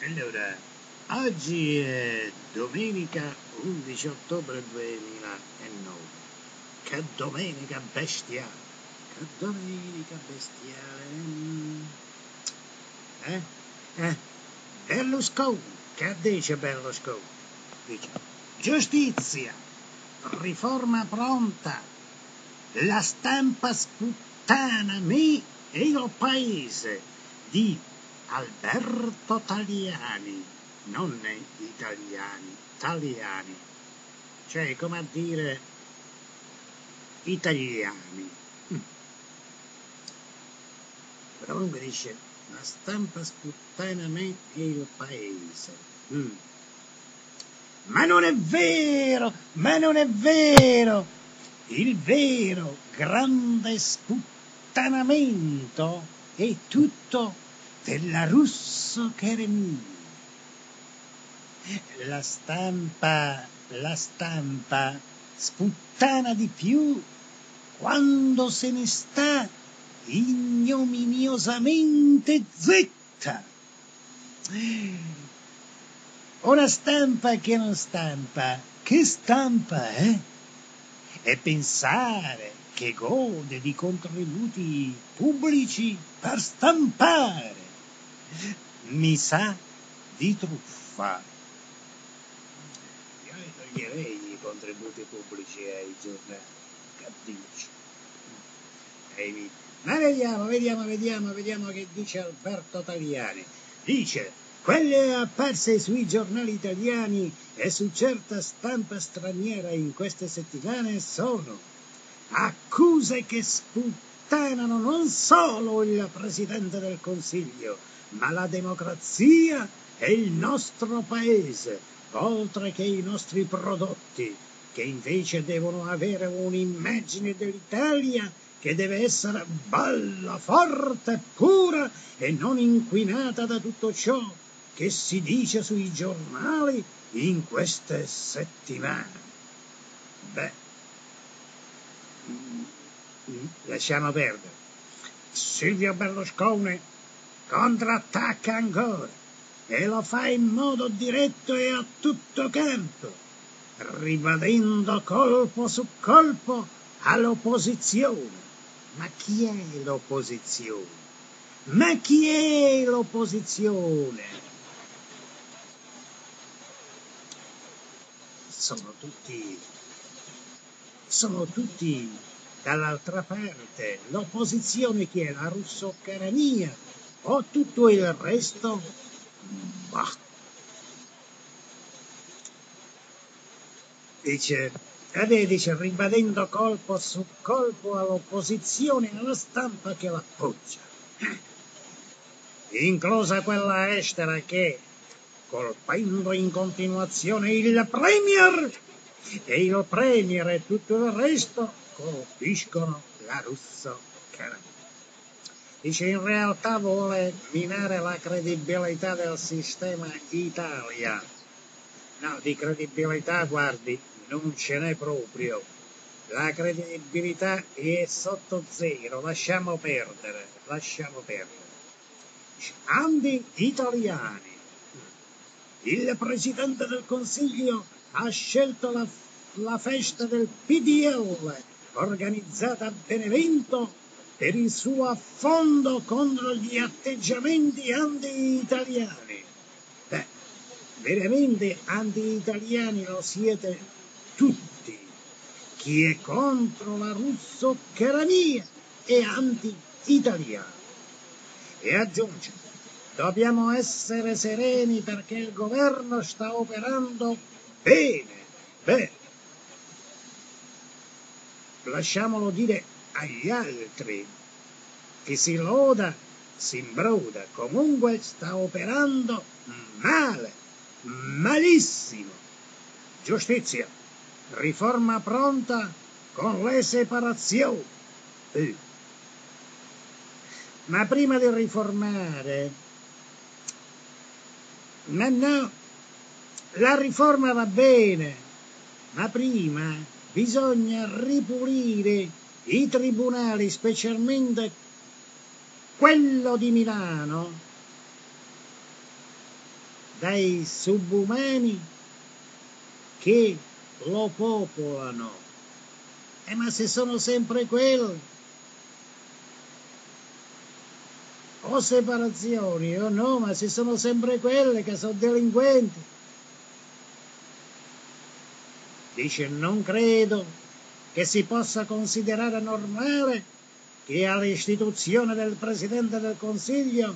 Allora, oggi è domenica 11 ottobre 2009. Che domenica bestiale! Che domenica bestiale! Eh? Eh? Berlusconi! Che dice Berlusconi? Dice, giustizia! Riforma pronta! La stampa sputtana me e il paese di Alberto Taliani, non italiani, Taliani, cioè come a dire italiani. Però comunque dice la stampa sputtana me e il paese. Ma non è vero, ma non è vero! Il vero grande sputtanamento è tutto della Russo Cheremia. La stampa sputtana di più quando se ne sta ignominiosamente zitta. Una stampa che non stampa, che stampa, E pensare che gode di contributi pubblici per stampare, mi sa di truffa. Io toglierei i contributi pubblici ai giornali, che dici? Ma vediamo che dice Alberto Taliani. Dice, quelle apparse sui giornali italiani e su certa stampa straniera in queste settimane sono accuse che sputtanano non solo il Presidente del Consiglio, ma la democrazia e il nostro paese, oltre che i nostri prodotti, che invece devono avere un'immagine dell'Italia che deve essere bella, forte, pura e non inquinata da tutto ciò che si dice sui giornali in queste settimane. Lasciamo perdere. Silvio Berlusconi contrattacca ancora e lo fa in modo diretto e a tutto campo, ribadendo colpo su colpo all'opposizione. Ma chi è l'opposizione? Sono tutti dall'altra parte. L'opposizione chi è? La russoccherania o tutto il resto? Bah. Dice, ribadendo colpo su colpo all'opposizione e alla stampa che l'appoggia. Inclusa quella estera che, colpendo in continuazione il Premier e tutto il resto, colpiscono la Russo-Cheremia. Dice, in realtà vuole minare la credibilità del sistema Italia. No, di credibilità, guardi, non ce n'è proprio. La credibilità è sotto zero, lasciamo perdere. Anti-italiani. Il Presidente del Consiglio ha scelto la festa del PDL, organizzata a Benevento, per il suo affondo contro gli atteggiamenti anti-italiani. Veramente anti-italiani lo siete tutti. Chi è contro la russo-cheremia è anti-italiano. E aggiunge, dobbiamo essere sereni perché il governo sta operando bene. Lasciamolo dire agli altri. Chi si loda si imbroda. Comunque sta operando male, malissimo. Giustizia, riforma pronta con le separazioni. Ma prima di riformare, no, la riforma va bene, ma prima bisogna ripulire i tribunali, specialmente quello di Milano, dai subumani che lo popolano. Ma se sono sempre quelli, o separazioni o no, ma se sono sempre quelle che sono delinquenti. Dice, non credo che si possa considerare normale che all'istituzione del Presidente del Consiglio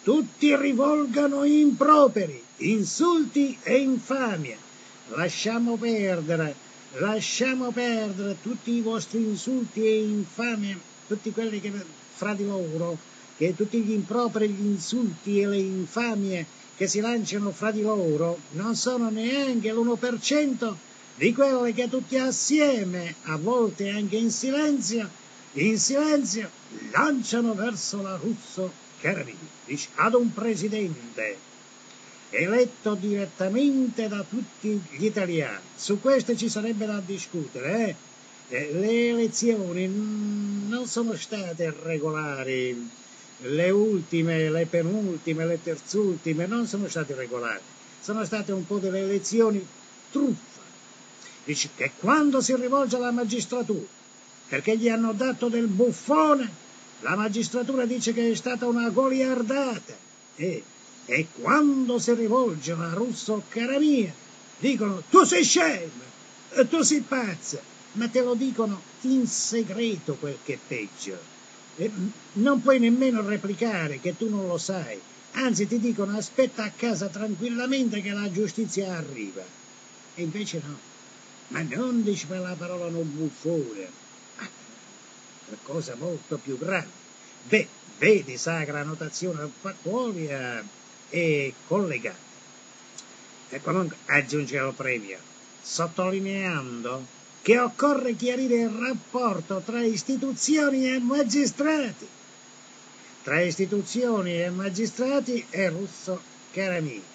tutti rivolgano improperi, insulti e infamie. Lasciamo perdere tutti i vostri insulti e infamie, tutti quelli che fra di loro, che tutti gli improperi, gli insulti e le infamie che si lanciano fra di loro non sono neanche l'1% di quelle che tutti assieme, a volte anche in silenzio, lanciano verso la Russo Cherubini. Dice, ad un presidente eletto direttamente da tutti gli italiani. Su questo ci sarebbe da discutere. Le elezioni non sono state regolari, le ultime, le penultime, le terzultime non sono state regolari, sono state un po' delle elezioni truffa. Dice che quando si rivolge alla magistratura perché gli hanno dato del buffone, la magistratura dice che è stata una goliardata, e quando si rivolge alla Russo Caramia dicono tu sei scemo, tu sei pazza, ma te lo dicono in segreto, quel che è peggio. Non puoi nemmeno replicare che tu non lo sai, anzi ti dicono aspetta a casa tranquillamente che la giustizia arriva, e invece no. Ma non dici per la parola non buffone, ma per cosa molto più grande. Vedi Sacra Notazione Fattuoria e collegati. E comunque aggiunge al premio, sottolineando che occorre chiarire il rapporto tra istituzioni e magistrati. Tra istituzioni e magistrati è Russo Cherubini.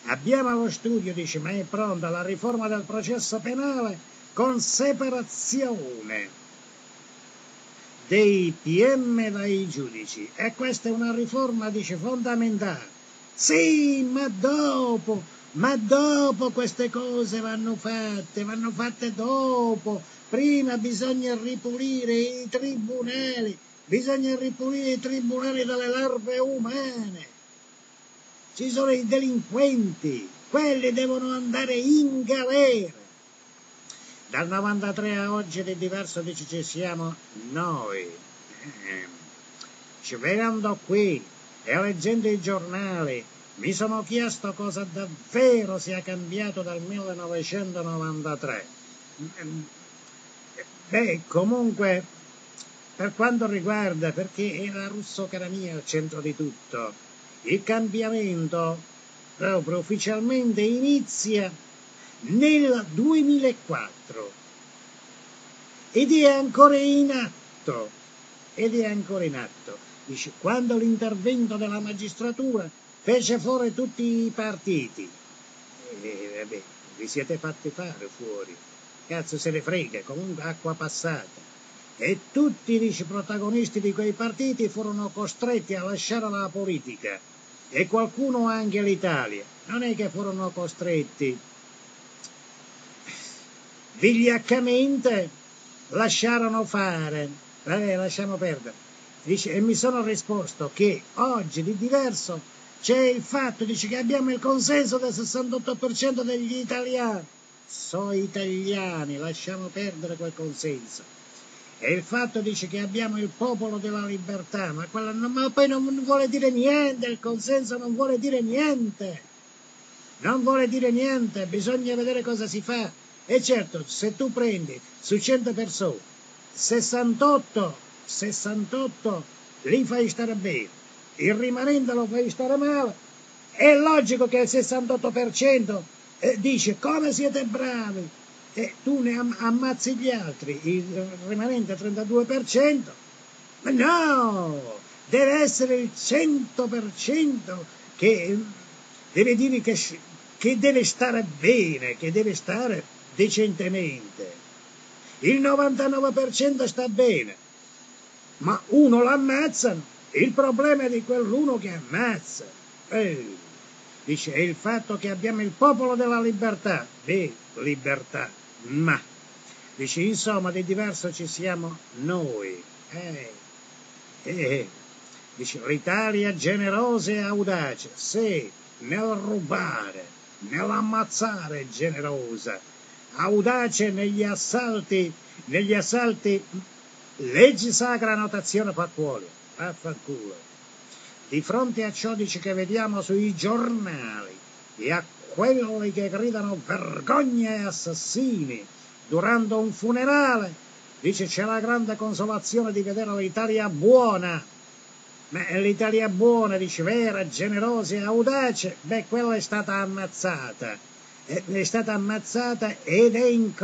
Abbiamo allo studio, dice, ma è pronta la riforma del processo penale con separazione dei PM dai giudici. E questa è una riforma, dice, fondamentale. Sì, ma dopo queste cose vanno fatte dopo. Prima bisogna ripulire i tribunali dalle larve umane. Ci sono i delinquenti, quelli devono andare in galera. Dal 93 a oggi di diverso, dice, ci siamo noi. Venendo qui e leggendo i giornali mi sono chiesto cosa davvero sia cambiato dal 1993. Comunque, per quanto riguarda, perché è la Russo Caramia al centro di tutto, il cambiamento proprio ufficialmente inizia nel 2004 ed è ancora in atto. Dice, quando l'intervento della magistratura fece fuori tutti i partiti. Vi siete fatti fare fuori. Cazzo se ne frega, comunque acqua passata. E tutti, dice, protagonisti di quei partiti furono costretti a lasciare la politica. E qualcuno anche l'Italia. Non è che furono costretti. Vigliaccamente lasciarono fare. Lasciamo perdere. Dice, e mi sono risposto che oggi di diverso c'è il fatto, dice, che abbiamo il consenso del 68% degli italiani. So italiani, lasciamo perdere quel consenso. E il fatto, dice, che abbiamo il popolo della libertà, ma poi non vuole dire niente, il consenso non vuole dire niente. Non vuole dire niente, bisogna vedere cosa si fa. E certo, se tu prendi su 100 persone, 68 li fai stare bene, il rimanente lo fai stare male, è logico che il 68% dice come siete bravi, e tu ne ammazzi gli altri, il rimanente 32%, ma no, deve essere il 100% che deve dire che deve stare bene, che deve stare decentemente. Il 99% sta bene, ma uno l'ammazzano, il problema è di quell'uno che ammazza. Dice, è il fatto che abbiamo il popolo della libertà. Beh, libertà, ma. Dice, insomma, di diverso ci siamo noi. Dice, l'Italia generosa e audace, sì, nel rubare, nell'ammazzare generosa, audace negli assalti, leggi sacra notazione fattuolia, affanculo. Di fronte a ciò dice che vediamo sui giornali e a quelli che gridano vergogna e assassini durante un funerale, dice c'è la grande consolazione di vedere l'Italia buona. Ma l'Italia buona, dice, vera, generosa e audace, beh, quella è stata ammazzata ed è in